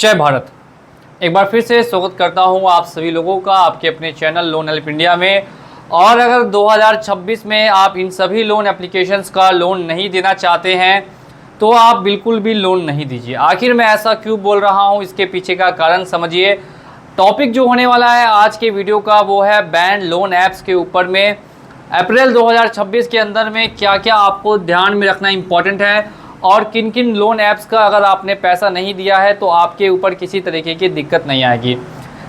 जय भारत। एक बार फिर से स्वागत करता हूं आप सभी लोगों का आपके अपने चैनल लोन हेल्प इंडिया में। और अगर 2026 में आप इन सभी लोन एप्लीकेशंस का लोन नहीं देना चाहते हैं तो आप बिल्कुल भी लोन नहीं दीजिए। आखिर मैं ऐसा क्यों बोल रहा हूं, इसके पीछे का कारण समझिए। टॉपिक जो होने वाला है आज के वीडियो का वो है बैंड लोन ऐप्स के ऊपर में अप्रैल 2026 के अंदर में क्या क्या आपको ध्यान में रखना इम्पॉर्टेंट है और किन किन लोन ऐप्स का अगर आपने पैसा नहीं दिया है तो आपके ऊपर किसी तरीके की दिक्कत नहीं आएगी।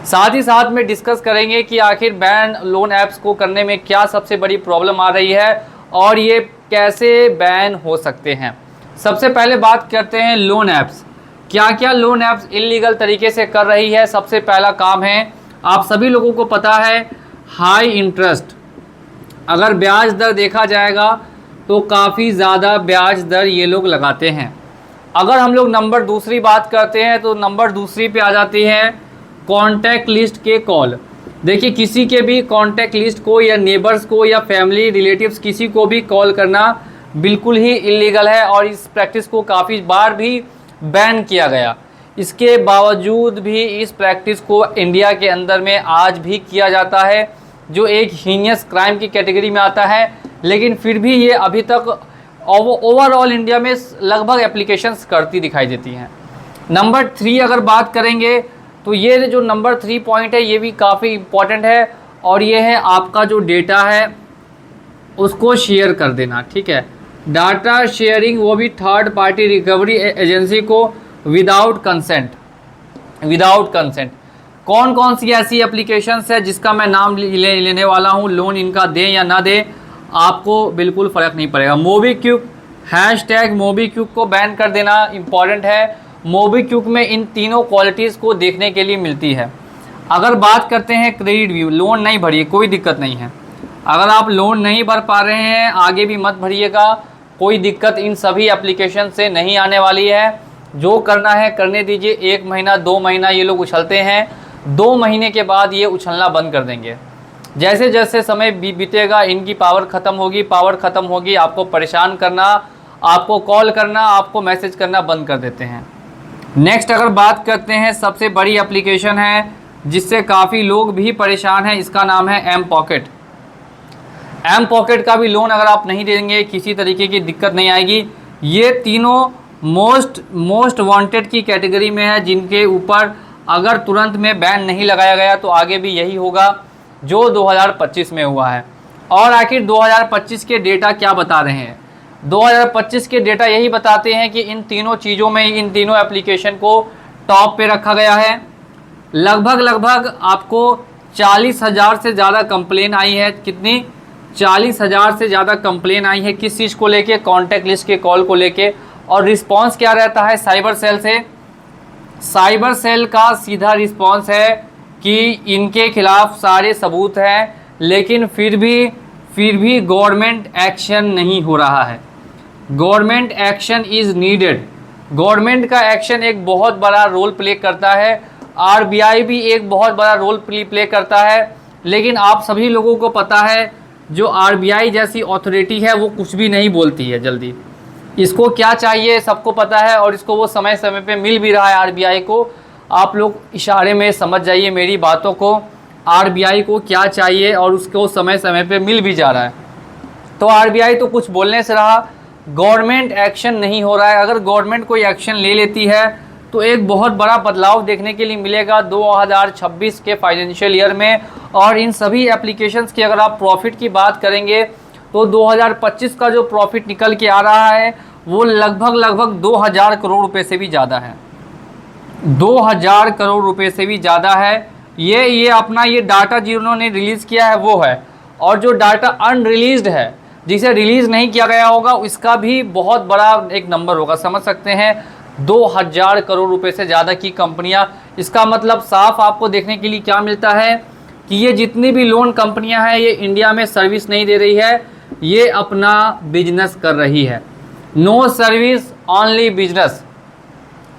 साथ ही साथ में डिस्कस करेंगे कि आखिर बैन लोन ऐप्स को करने में क्या सबसे बड़ी प्रॉब्लम आ रही है और ये कैसे बैन हो सकते हैं। सबसे पहले बात करते हैं लोन ऐप्स। क्या क्या लोन ऐप्स इलीगल तरीके से कर रही है। सबसे पहला काम है, आप सभी लोगों को पता है, हाई इंटरेस्ट। अगर ब्याज दर देखा जाएगा तो काफ़ी ज़्यादा ब्याज दर ये लोग लगाते हैं। अगर हम लोग नंबर दूसरी बात करते हैं तो नंबर दूसरी पे आ जाती है कॉन्टैक्ट लिस्ट के कॉल। देखिए, किसी के भी कॉन्टैक्ट लिस्ट को या नेबर्स को या फैमिली रिलेटिव्स किसी को भी कॉल करना बिल्कुल ही इलीगल है और इस प्रैक्टिस को काफ़ी बार भी बैन किया गया। इसके बावजूद भी इस प्रैक्टिस को इंडिया के अंदर में आज भी किया जाता है, जो एक हीनियस क्राइम की कैटेगरी में आता है। लेकिन फिर भी ये अभी तक ओवरऑल इंडिया में लगभग एप्लीकेशंस करती दिखाई देती हैं। नंबर 3 अगर बात करेंगे तो ये जो नंबर 3 पॉइंट है ये भी काफ़ी इम्पॉर्टेंट है और ये है आपका जो डेटा है उसको शेयर कर देना। ठीक है, डाटा शेयरिंग, वो भी थर्ड पार्टी रिकवरी एजेंसी को विदाउट कंसेंट। कौन कौन सी ऐसी एप्लीकेशंस है जिसका मैं नाम लेने वाला हूँ, लोन इनका दें या ना दें आपको बिल्कुल फ़र्क नहीं पड़ेगा। मोबीक्विक, हैशटैग मोबीक्विक को बैन कर देना इम्पॉर्टेंट है। मोबीक्विक में इन तीनों क्वालिटीज़ को देखने के लिए मिलती है। अगर बात करते हैं क्रेडिट व्यू, लोन नहीं भरिए, कोई दिक्कत नहीं है। अगर आप लोन नहीं भर पा रहे हैं आगे भी मत भरिएगा, कोई दिक्कत इन सभी एप्लीकेशन से नहीं आने वाली है। जो करना है करने दीजिए। 1 महीना 2 महीना ये लोग उछलते हैं, 2 महीने के बाद ये उछलना बंद कर देंगे। जैसे जैसे समय बीतेगा इनकी पावर ख़त्म होगी, आपको परेशान करना, आपको कॉल करना, आपको मैसेज करना बंद कर देते हैं। नेक्स्ट अगर बात करते हैं, सबसे बड़ी एप्लीकेशन है जिससे काफ़ी लोग भी परेशान हैं, इसका नाम है एम पॉकेट। एम पॉकेट का भी लोन अगर आप नहीं देंगे किसी तरीके की दिक्कत नहीं आएगी। ये तीनों मोस्ट वांटेड की कैटेगरी में है, जिनके ऊपर अगर तुरंत में बैन नहीं लगाया गया तो आगे भी यही होगा जो 2025 में हुआ है। और आखिर 2025 के डेटा क्या बता रहे हैं? 2025 के डेटा यही बताते हैं कि इन तीनों चीज़ों में, इन तीनों एप्लीकेशन को टॉप पे रखा गया है। लगभग आपको 40,000 से ज़्यादा कंप्लेन आई है। कितनी? 40,000 से ज़्यादा कंप्लेन आई है। किस चीज़ को लेके? कॉन्टैक्ट लिस्ट के कॉल को लेके। और रिस्पॉन्स क्या रहता है साइबर सेल से? साइबर सेल का सीधा रिस्पॉन्स है कि इनके खिलाफ सारे सबूत हैं, लेकिन फिर भी गवर्नमेंट एक्शन नहीं हो रहा है। Government action is needed. Government का एक्शन एक बहुत बड़ा रोल प्ले करता है, आरबीआई भी एक बहुत बड़ा रोल प्ले करता है। लेकिन आप सभी लोगों को पता है जो आरबीआई जैसी अथॉरिटी है वो कुछ भी नहीं बोलती है जल्दी। इसको क्या चाहिए सबको पता है और इसको वो समय समय पे मिल भी रहा है आरबीआई को। आप लोग इशारे में समझ जाइए मेरी बातों को, आरबीआई को क्या चाहिए और उसको समय समय पे मिल भी जा रहा है। तो आरबीआई तो कुछ बोलने से रहा, गवर्नमेंट एक्शन नहीं हो रहा है। अगर गवर्नमेंट कोई एक्शन ले लेती है तो एक बहुत बड़ा बदलाव देखने के लिए मिलेगा 2026 के फाइनेंशियल ईयर में। और इन सभी एप्लीकेशंस की अगर आप प्रॉफिट की बात करेंगे तो 2025 का जो प्रॉफिट निकल के आ रहा है वो लगभग 2000 करोड़ रुपए से भी ज़्यादा है। 2000 करोड़ रुपए से भी ज़्यादा है। ये अपना ये डाटा जिन्होंने रिलीज़ किया है वो है। और जो डाटा अनरिलीज्ड है, जिसे रिलीज़ नहीं किया गया होगा, इसका भी बहुत बड़ा एक नंबर होगा। समझ सकते हैं 2000 करोड़ रुपए से ज़्यादा की कंपनियां। इसका मतलब साफ आपको देखने के लिए क्या मिलता है कि ये जितनी भी लोन कंपनियां हैं ये इंडिया में सर्विस नहीं दे रही है, ये अपना बिजनेस कर रही है। No service only business,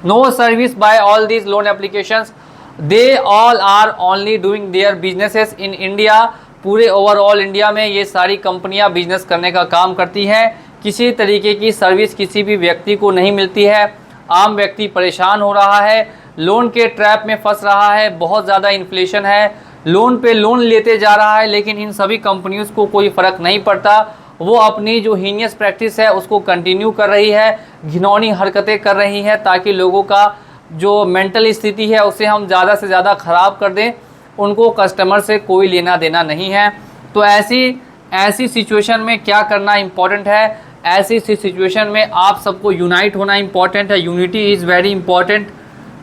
no service by all these loan applications, they all are only doing their businesses in India. पूरे ओवरऑल इंडिया में ये सारी कंपनियां बिजनेस करने का काम करती हैं। किसी तरीके की सर्विस किसी भी व्यक्ति को नहीं मिलती है। आम व्यक्ति परेशान हो रहा है, लोन के ट्रैप में फंस रहा है, बहुत ज़्यादा इन्फ्लेशन है, लोन पे लोन लेते जा रहा है, लेकिन इन सभी कंपनियों को कोई फ़र्क नहीं पड़ता। वो अपनी जो हीनियस प्रैक्टिस है उसको कंटिन्यू कर रही है, घिनौनी हरकतें कर रही है, ताकि लोगों का जो मेंटल स्थिति है उसे हम ज़्यादा से ज़्यादा ख़राब कर दें। उनको कस्टमर से कोई लेना देना नहीं है। तो ऐसी सिचुएशन में क्या करना इम्पॉर्टेंट है? ऐसी सिचुएशन में आप सबको यूनाइट होना इम्पॉर्टेंट है। यूनिटी इज़ वेरी इंपॉर्टेंट,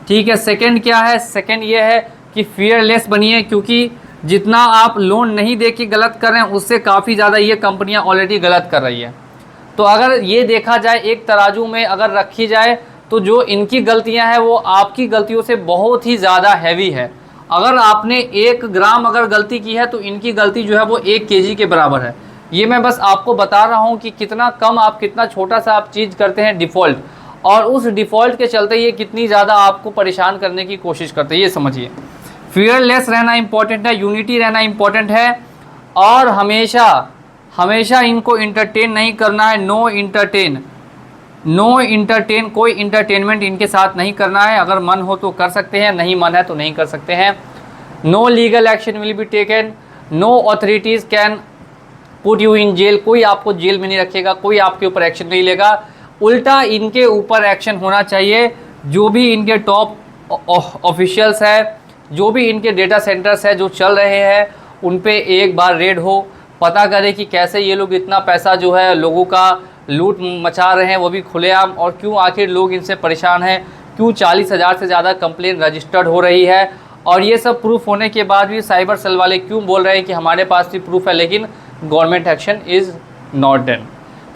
ठीक है। सेकंड क्या है? सेकंड ये है कि फियरलेस बनिए, क्योंकि जितना आप लोन नहीं दे के गलत कर रहे हैं उससे काफ़ी ज़्यादा ये कंपनियां ऑलरेडी गलत कर रही है। तो अगर ये देखा जाए एक तराजू में अगर रखी जाए तो जो इनकी गलतियां हैं वो आपकी गलतियों से बहुत ही ज़्यादा हैवी है। अगर आपने 1 ग्राम अगर गलती की है तो इनकी गलती जो है वो 1 केजी के बराबर है। ये मैं बस आपको बता रहा हूँ कि कितना कम आप, कितना छोटा सा आप चीज़ करते हैं डिफ़ॉल्ट, और उस डिफ़ॉल्ट के चलते ये कितनी ज़्यादा आपको परेशान करने की कोशिश करते हैं, ये समझिए। फियरलेस रहना इंपॉर्टेंट है, यूनिटी रहना इंपॉर्टेंट है, और हमेशा इनको इंटरटेन नहीं करना है। नो इंटरटेन, कोई इंटरटेनमेंट इनके साथ नहीं करना है। अगर मन हो तो कर सकते हैं, नहीं मन है तो नहीं कर सकते हैं। No legal action will be taken, no authorities can put you in jail, कोई आपको जेल में नहीं रखेगा, कोई आपके ऊपर एक्शन नहीं लेगा। उल्टा इनके ऊपर एक्शन होना चाहिए। जो भी इनके टॉप ऑफिशियल्स है, जो भी इनके डेटा सेंटर्स है जो चल रहे हैं, उन पे एक बार रेड हो, पता करें कि कैसे ये लोग इतना पैसा जो है लोगों का लूट मचा रहे हैं, वो भी खुलेआम, और क्यों आखिर लोग इनसे परेशान हैं, क्यों 40,000 से ज़्यादा कंप्लेन रजिस्टर्ड हो रही है, और ये सब प्रूफ होने के बाद भी साइबर सेल वाले क्यों बोल रहे हैं कि हमारे पास भी प्रूफ है लेकिन government action is not done.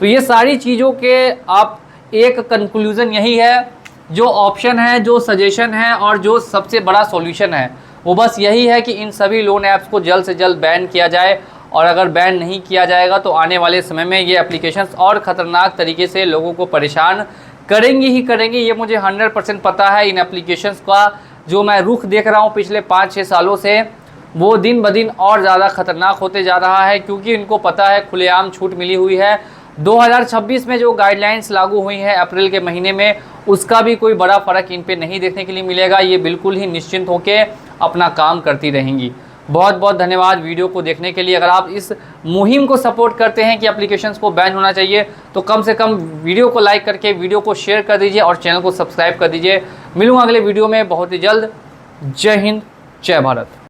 तो ये सारी चीज़ों के आप एक कंक्लूज़न यही है, जो ऑप्शन है, जो सजेशन है, और जो सबसे बड़ा सॉल्यूशन है वो बस यही है कि इन सभी लोन ऐप्स को जल्द से जल्द बैन किया जाए। और अगर बैन नहीं किया जाएगा तो आने वाले समय में ये एप्लीकेशंस और ख़तरनाक तरीके से लोगों को परेशान करेंगी ही करेंगी। ये मुझे 100% पता है। इन एप्लीकेशंस का जो मैं रुख देख रहा हूँ पिछले 5-6 सालों से, वो दिन ब दिन और ज़्यादा ख़तरनाक होते जा रहा है, क्योंकि इनको पता है खुलेआम छूट मिली हुई है। 2026 में जो गाइडलाइंस लागू हुई हैं अप्रैल के महीने में, उसका भी कोई बड़ा फ़र्क इन पे नहीं देखने के लिए मिलेगा। ये बिल्कुल ही निश्चिंत होकर अपना काम करती रहेंगी। बहुत बहुत धन्यवाद वीडियो को देखने के लिए। अगर आप इस मुहिम को सपोर्ट करते हैं कि एप्लीकेशंस को बैन होना चाहिए, तो कम से कम वीडियो को लाइक करके वीडियो को शेयर कर दीजिए और चैनल को सब्सक्राइब कर दीजिए। मिलूँगा अगले वीडियो में बहुत ही जल्द। जय हिंद, जय भारत।